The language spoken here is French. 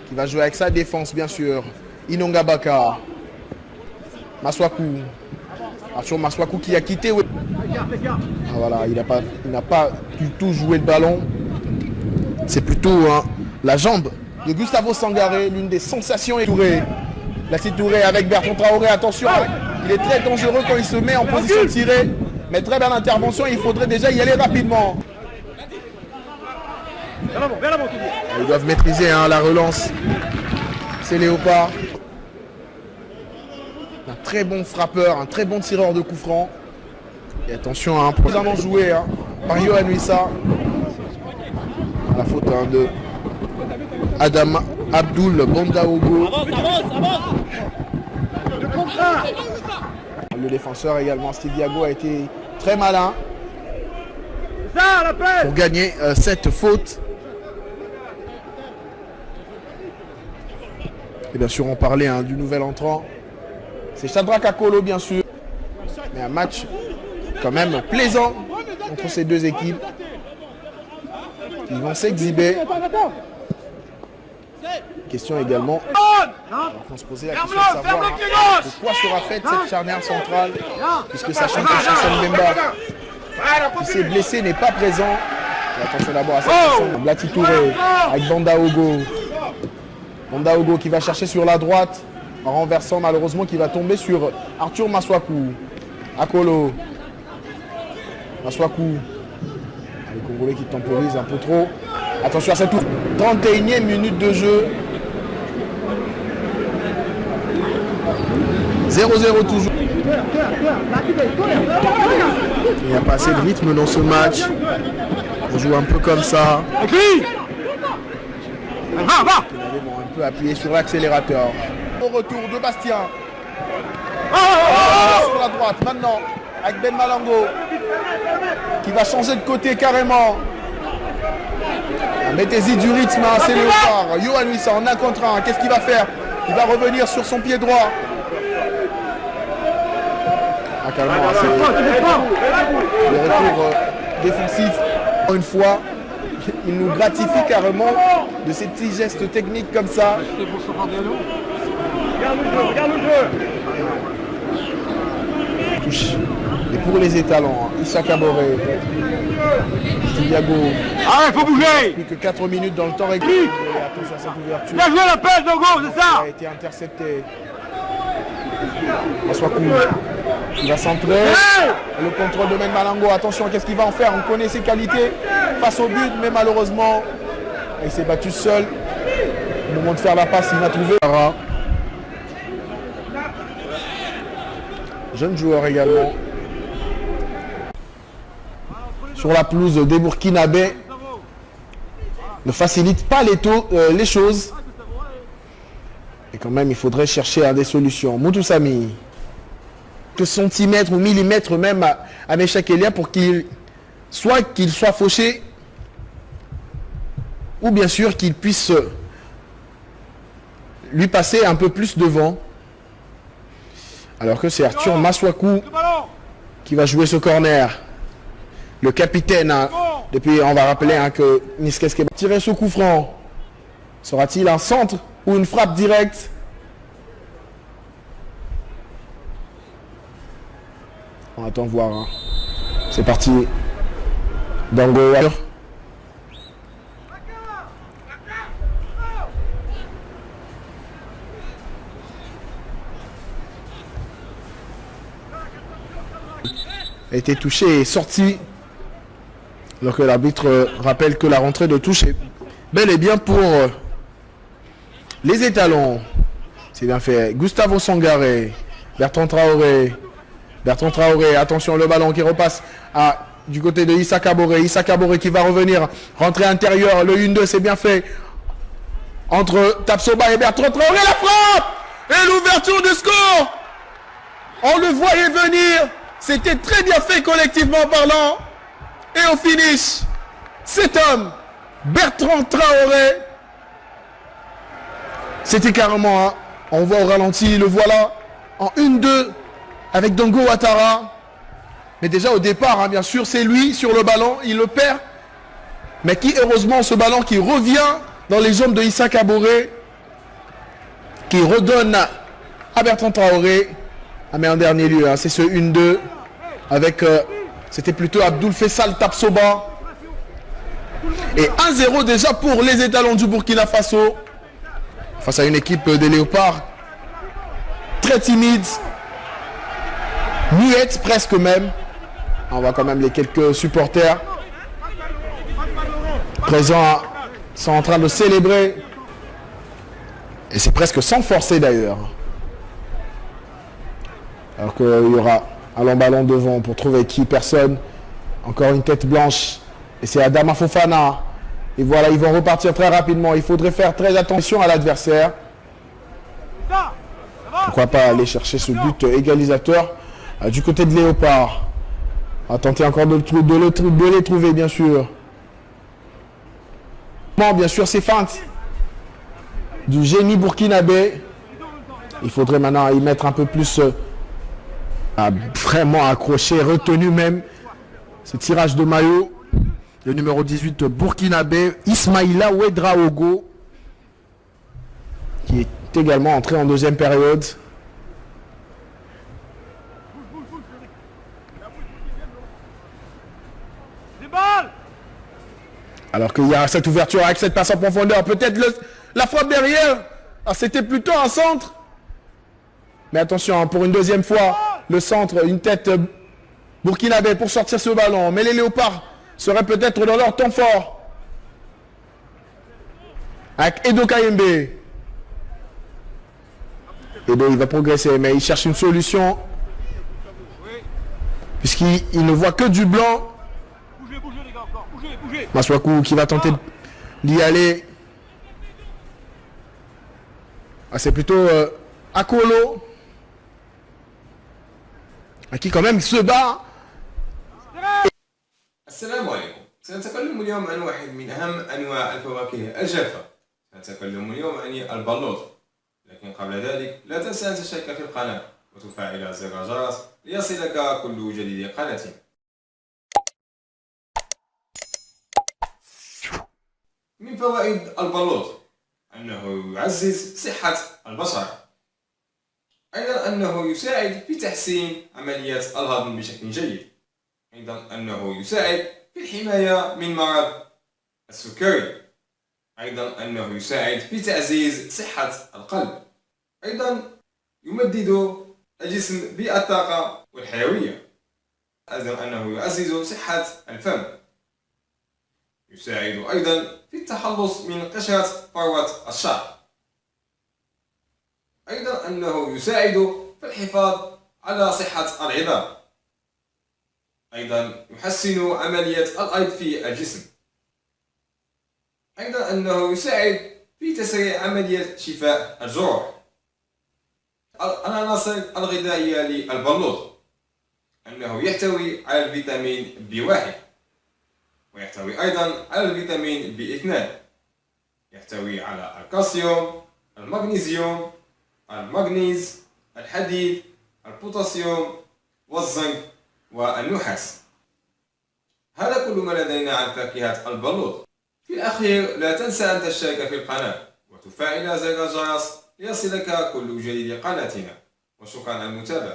Qui va jouer avec sa défense, bien sûr. Inonga Baka. Maswaku. Attention, Maswaku qui a quitté. Ah, voilà, il n'a pas du tout joué le ballon. C'est plutôt la jambe de Gustavo Sangaré, l'une des sensations. Touré. Placide Touré avec Bertrand Traoré. Attention, il est très dangereux quand il se met en position de tirer. Mais très belle intervention, il faudrait déjà y aller rapidement. Ils doivent maîtriser la relance. C'est Léopard. Un très bon frappeur, un très bon tireur de coups francs. Et attention, présentement joué par Yohan Wissa. La faute de Adam Abdul Bondaogo. Le défenseur également, Steve Diago, a été très malin pour gagner cette faute. Et bien sûr, on parlait du nouvel entrant. C'est Shadrack Akolo, bien sûr. Mais un match quand même plaisant entre ces deux équipes. Ils vont s'exhiber. Question également. On se posait la question de savoir de quoi sera faite cette charnière centrale. Puisque sachant que Chancel Mbemba, qui s'est blessé, n'est pas présent. Et attention d'abord à cette question. Blati Touré avec Bondaogo. Bondaogo qui va chercher sur la droite. En renversant malheureusement, qui va tomber sur Arthur Maswaku. Akolo. Maswaku. Les Congolais qui temporisent un peu trop. Attention à cette 31e minute de jeu. 0-0 toujours. Il n'y a pas assez de rythme dans ce match. On joue un peu comme ça. On un peu appuyé sur l'accélérateur. Au retour de Bastien. Sur la droite maintenant avec Ben Malango qui va changer de côté carrément. Mettez-y du rythme, c'est Léopard. Yohan Wissa en 1 contre 1. Qu'est-ce qu'il va faire? Il va revenir sur son pied droit. Carrément, c'est le retour défensif. Encore une fois, il nous gratifie carrément de ces petits gestes techniques comme ça. Touche. Et pour les étalons, Issa Kaboré, Diago. Ah, il faut bouger. Plus que 4 minutes dans le temps réglé. Attention à cette ouverture. Bien joué la pêche, Dogo, c'est ça. Il a été intercepté. Maswaku. Il va centrer. Le contrôle de Ben Malango. Attention, qu'est-ce qu'il va en faire? On connaît ses qualités face au but, mais malheureusement, il s'est battu seul. Au moment de faire la passe, il va trouver. Jeune joueur également. Sur la pelouse des Burkinabés. Ne facilite pas les choses. Et quand même, il faudrait chercher des solutions. Moutoussamy. Que centimètres ou millimètres même à Meshak Elia pour qu'il soit fauché ou bien sûr qu'il puisse lui passer un peu plus devant. Alors que c'est Arthur Maswaku qui va jouer ce corner. Le capitaine, depuis on va rappeler que Niskes va tirer ce coup franc. Sera-t-il un centre ou une frappe directe? On attend de voir. C'est parti. Dango. A été touché et sorti. Alors que l'arbitre rappelle que la rentrée de touche est bel et bien pour les étalons. C'est bien fait. Gustavo Sangaré. Bertrand Traoré. Bertrand Traoré, attention, le ballon qui repasse du côté de Issa Kaboré. Issa Kaboré qui va revenir, rentrer intérieur. Le 1-2, c'est bien fait. Entre Tapsoba et Bertrand Traoré, la frappe! Et l'ouverture du score! On le voyait venir. C'était très bien fait collectivement parlant. Et au finish, cet homme, Bertrand Traoré, c'était carrément, on voit au ralenti, le voilà, en 1-2. Avec Dango Ouattara. Mais déjà au départ, bien sûr, c'est lui sur le ballon. Il le perd. Mais qui, heureusement, ce ballon qui revient dans les jambes de Issa Kaboré qui redonne à Bertrand Traoré. Ah, mais en dernier lieu, hein, c'est ce 1-2 avec, c'était plutôt Abdoul Fessal Tapsoba. Et 1-0 déjà pour les étalons du Burkina Faso face à une équipe des Léopards très timide, muette presque même. On voit quand même les quelques supporters présents sont en train de célébrer. Et c'est presque sans forcer d'ailleurs. Alors qu'il y aura un long ballon devant pour trouver qui, personne. Encore une tête blanche. Et c'est Adama Fofana. Et voilà, ils vont repartir très rapidement. Il faudrait faire très attention à l'adversaire. Pourquoi pas aller chercher ce but égalisateur du côté de Léopard. On va tenter encore de les trouver, bien sûr. Bon, bien sûr, c'est feinte du génie burkinabé. Il faudrait maintenant y mettre un peu plus... vraiment accroché, retenu même. Ce tirage de maillot. Le numéro 18 burkinabé, Ismaïla Ouedraogo, qui est également entré en deuxième période. Alors qu'il y a cette ouverture avec cette passe en profondeur. Peut-être la frappe derrière. Ah, c'était plutôt un centre. Mais attention, pour une deuxième fois, le centre, une tête burkinabé pour sortir ce ballon. Mais les Léopards seraient peut-être dans leur temps fort. Avec Edo Kayembe. Edo, il va progresser, mais il cherche une solution. Puisqu'il ne voit que du blanc. Bougez, les gars, encore. Bougez. Maswaku qui va tenter d'y aller. Ah, c'est plutôt Akolo. Qui quand même se bat. السلام عليكم. سنتكلم اليوم عن واحد من أهم أنواع الفواكه الجافة. سنتكلم اليوم عن البلوط. لكن قبل ذلك لا تنسى أن تشترك في القناة وتفعل زر الجرس ليصلك كل جديد قناتنا. من فوائد البلوط أنه يعزز صحة البشرة. أيضا أنه يساعد في تحسين عمليات الهضم بشكل جيد. أيضا أنه يساعد في الحماية من مرض السكري. أيضا أنه يساعد في تعزيز صحة القلب. أيضا يمدد الجسم بالطاقة والحيوية. أيضا أنه يعزز صحة الفم. يساعد أيضا في التخلص من قشرة فروة الشعر. أيضا أنه يساعد في الحفاظ على صحة العظام. أيضا يحسن عملية الأيض في الجسم. أيضا أنه يساعد في تسريع عملية شفاء الجروح. العناصر الغذائية للبلوط أنه يحتوي على الفيتامين B1 ويحتوي أيضا على الفيتامين B2. يحتوي على الكالسيوم، المغنيسيوم، المغنيز، الحديد، البوتاسيوم والزنك والنحاس. هذا كل ما لدينا عن فاكهة البلوط. في الأخير لا تنسى أن تشترك في القناة وتفعل زر الجرس ليصلك كل جديد قناتنا. وشكرا على المتابعة.